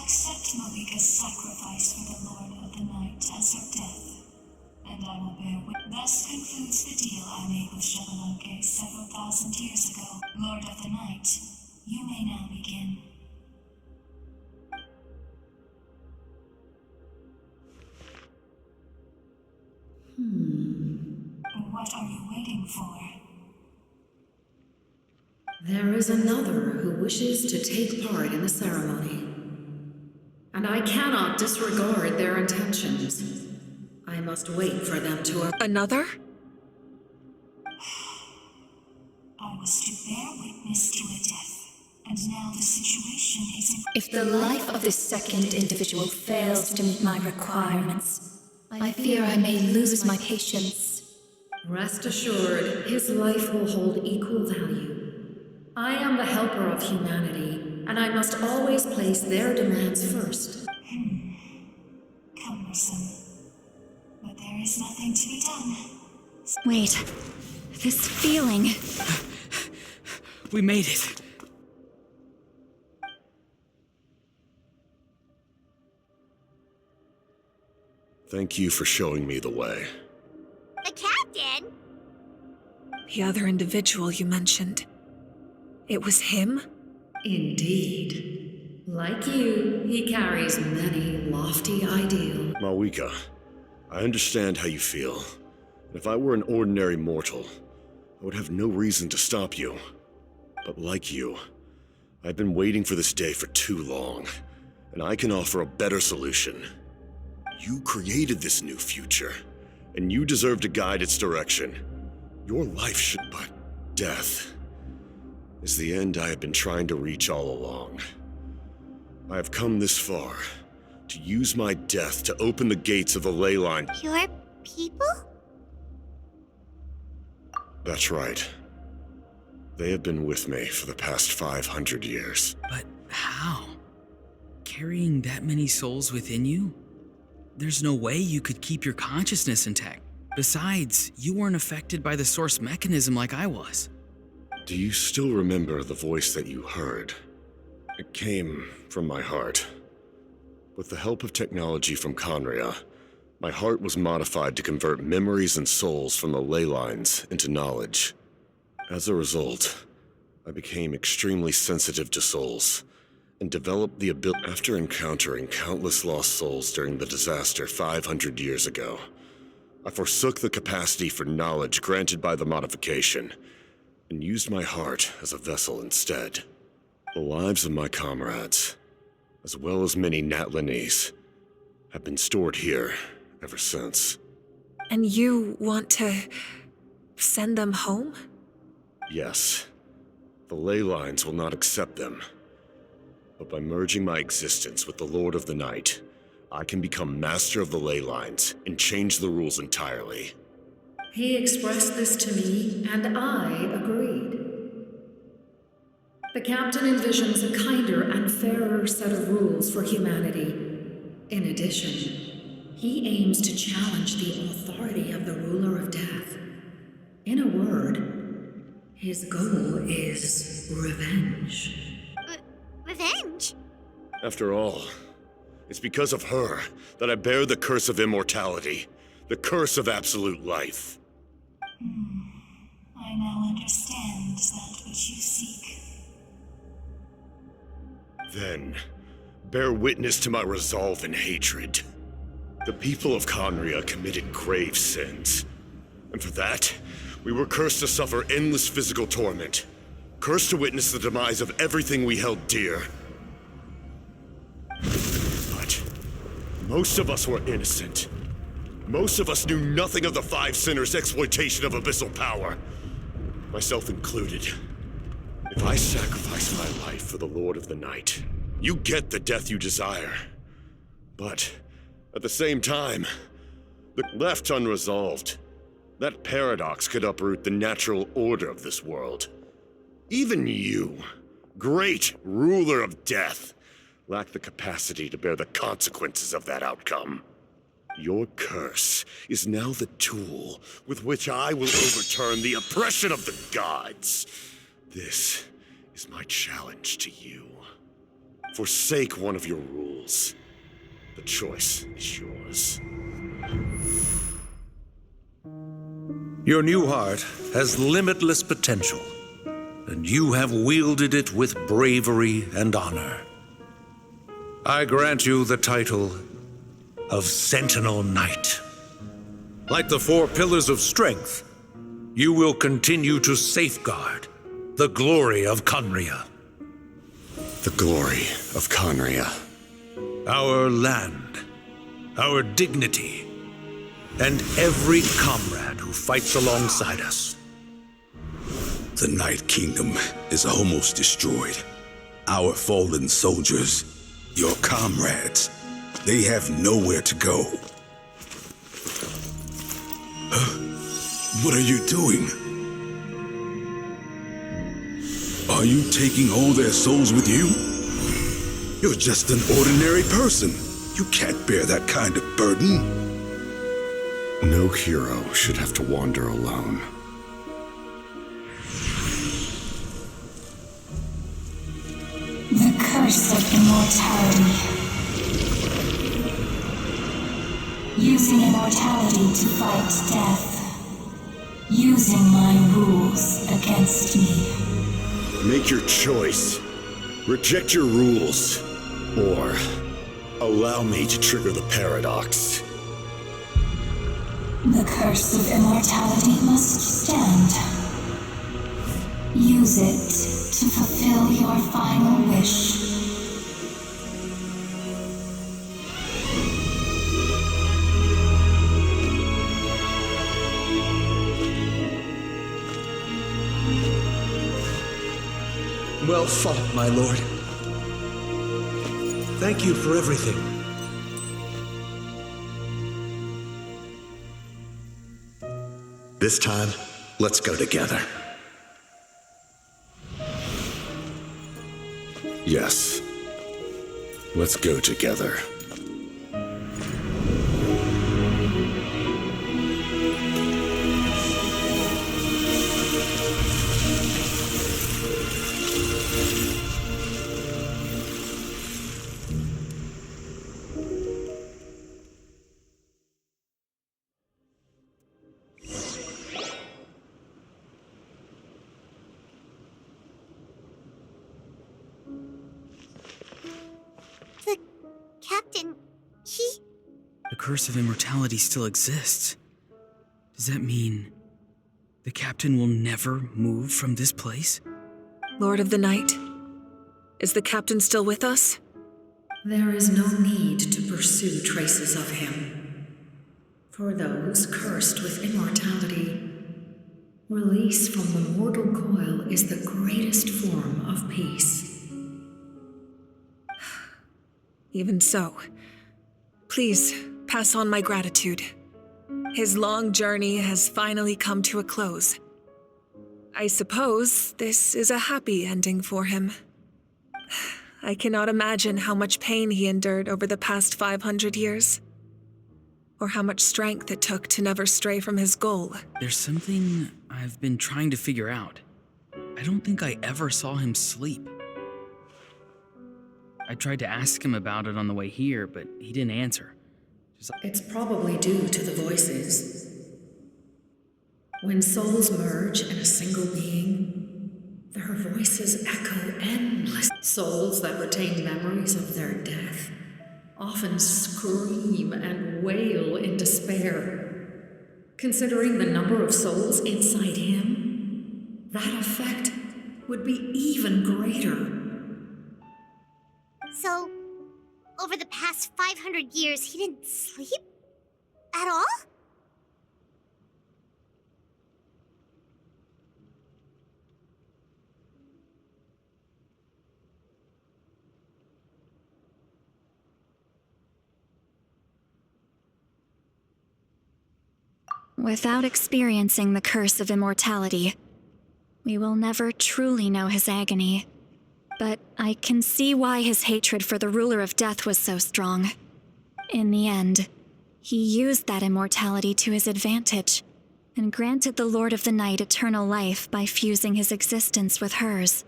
accept Mauvika's sacrifice for the Lord of the Night as her death, and I will bear witness. Thus concludes the deal I made with Xbalanque several thousand years ago. Lord of the Night, you may now begin. What are you waiting for? There is another who wishes to take part in the ceremony, and I cannot disregard their intentions. I must wait for them to... Another? I was to bear witness to a death, and now the situation is... If the life of this second individual fails to meet my requirements, I fear I may lose my patience. Rest assured, his life will hold equal value. I am the helper of humanity, and I must always place their demands first. Cumbersome. But there is nothing to be done. Wait, this feeling... We made it. Thank you for showing me the way. The captain? The other individual you mentioned. It was him? Indeed. Like you, he carries many lofty ideals. Mauvika, I understand how you feel. If I were an ordinary mortal, I would have no reason to stop you. But like you, I've been waiting for this day for too long, and I can offer a better solution. You created this new future, and you deserve to guide its direction. Your life should... But death is the end I have been trying to reach all along. I have come this far to use my death to open the gates of the ley line. Your people? That's right. They have been with me for the past 500 years. But how? Carrying that many souls within you? There's no way you could keep your consciousness intact. Besides, you weren't affected by the source mechanism like I was. Do you still remember the voice that you heard? It came from my heart. With the help of technology from Conria, my heart was modified to convert memories and souls from the ley lines into knowledge. As a result, I became extremely sensitive to souls, and developed the ability. After encountering countless lost souls during the disaster 500 years ago, I forsook the capacity for knowledge granted by the modification, and used my heart as a vessel instead. The lives of my comrades, as well as many Natlanese, have been stored here ever since. And you want to send them home? Yes. The ley lines will not accept them. But by merging my existence with the Lord of the Night, I can become master of the ley lines and change the rules entirely. He expressed this to me, and I agreed. The captain envisions a kinder and fairer set of rules for humanity. In addition, he aims to challenge the authority of the ruler of death. In a word, his goal is revenge. Revenge? After all, it's because of her that I bear the curse of immortality, the curse of absolute life. I now understand that which you seek. Then, bear witness to my resolve and hatred. The people of Conria committed grave sins, and for that, we were cursed to suffer endless physical torment, cursed to witness the demise of everything we held dear. But most of us were innocent. Most of us knew nothing of the Five Sinners' exploitation of abyssal power, myself included. If I sacrifice my life for the Lord of the Night, you get the death you desire. But at the same time, left unresolved, that paradox could uproot the natural order of this world. Even you, great ruler of death, lack the capacity to bear the consequences of that outcome. Your curse is now the tool with which I will overturn the oppression of the gods. This is my challenge to you. Forsake one of your rules. The choice is yours. Your new heart has limitless potential, and you have wielded it with bravery and honor. I grant you the title of Sentinel Knight. Like the 4 pillars of strength, you will continue to safeguard the glory of Conria. The glory of Conria. Our land, our dignity, and every comrade who fights alongside us. The Night Kingdom is almost destroyed. Our fallen soldiers, your comrades, they have nowhere to go. What are you doing? Are you taking all their souls with you? You're just an ordinary person. You can't bear that kind of burden. No hero should have to wander alone. The curse of immortality. Using immortality to fight death. Using my rules against me. Make your choice. Reject your rules. Or allow me to trigger the paradox. The curse of immortality must stand. Use it to fulfill your final wish. Well fought, my lord. Thank you for everything. This time, let's go together. Yes. Let's go together. The captain, The curse of immortality still exists. Does that mean the captain will never move from this place? Lord of the Night, is the captain still with us? There is no need to pursue traces of him. For those cursed with immortality, release from the mortal coil is the greatest form of peace. Even so, please pass on my gratitude. His long journey has finally come to a close. I suppose this is a happy ending for him. I cannot imagine how much pain he endured over the past 500 years, or how much strength it took to never stray from his goal. There's something I've been trying to figure out. I don't think I ever saw him sleep. I tried to ask him about it on the way here, but he didn't answer. It's probably due to the voices. When souls merge in a single being, their voices echo endless. Souls that retain memories of their death often scream and wail in despair. Considering the number of souls inside him, that effect would be even greater. so, over the past 500 years, he didn't sleep? At all? Without experiencing the curse of immortality, we will never truly know his agony. But I can see why his hatred for the ruler of death was so strong. In the end, he used that immortality to his advantage, and granted the Lord of the Night eternal life by fusing his existence with hers.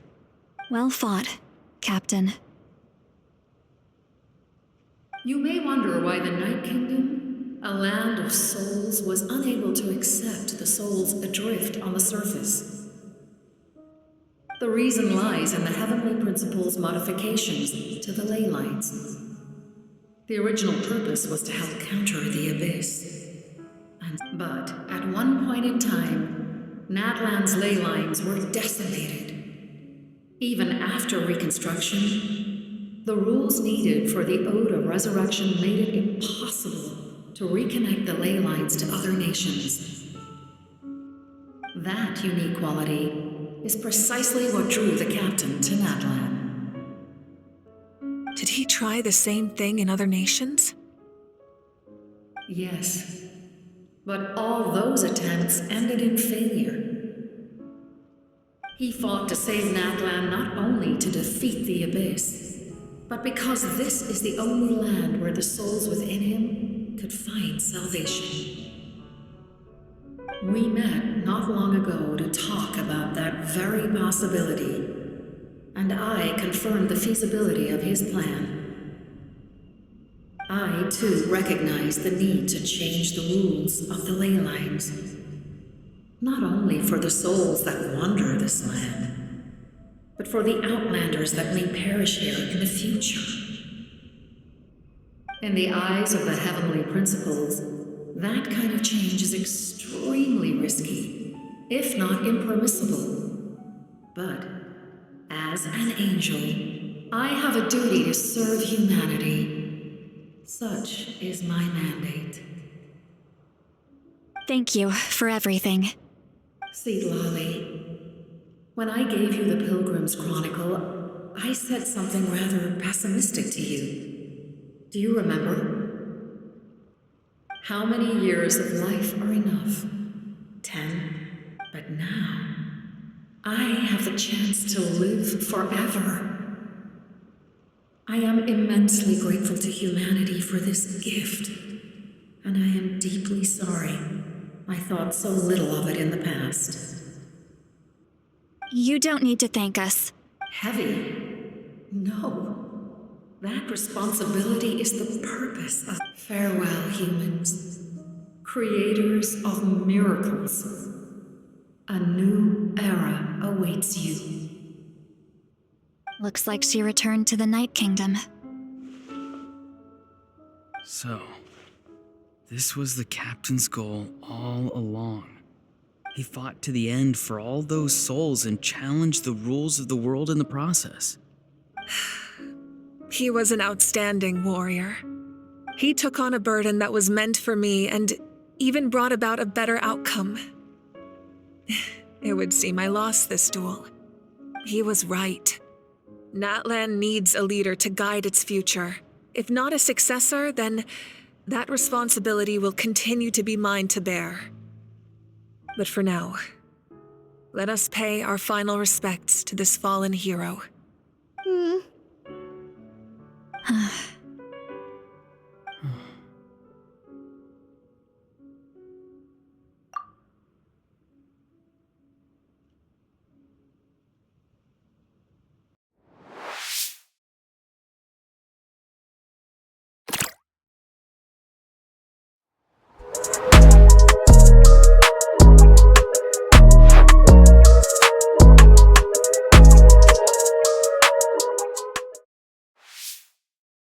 Well fought, Captain. You may wonder why the Night Kingdom, a land of souls, was unable to accept the souls adrift on the surface. The reason lies in the heavenly principle's modifications to the ley lines. The original purpose was to help counter the abyss. But at one point in time, Natlan's ley lines were decimated. Even after reconstruction, the rules needed for the Ode of Resurrection made it impossible to reconnect the ley lines to other nations. That unique quality is precisely what drew the captain to Natlan. Did he try the same thing in other nations? Yes, but all those attempts ended in failure. He fought to save Natlan not only to defeat the abyss, but because this is the only land where the souls within him could find salvation. We met not long ago to talk about that very possibility, and I confirmed the feasibility of his plan. I, too, recognize the need to change the rules of the ley lines. Not only for the souls that wander this land, but for the outlanders that may perish here in the future. In the eyes of the heavenly principles, that kind of change is extremely risky, if not impermissible. But as an angel, I have a duty to serve humanity. Such is my mandate. Thank you for everything. Seedlolly, when I gave you the Pilgrim's Chronicle, I said something rather pessimistic to you. Do you remember? How many years of life are enough? 10. But now, I have the chance to live forever. I am immensely grateful to humanity for this gift, and I am deeply sorry I thought so little of it in the past. You don't need to thank us. Heavy? No. That responsibility is the purpose of farewell, humans. Creators of miracles. A new era awaits you. Looks like she returned to the Night Kingdom. So, this was the captain's goal all along. He fought to the end for all those souls and challenged the rules of the world in the process. He was an outstanding warrior. He took on a burden that was meant for me and even brought about a better outcome. It would seem I lost this duel. He was right. Natlan needs a leader to guide its future. If not a successor, then that responsibility will continue to be mine to bear. But for now, let us pay our final respects to this fallen hero.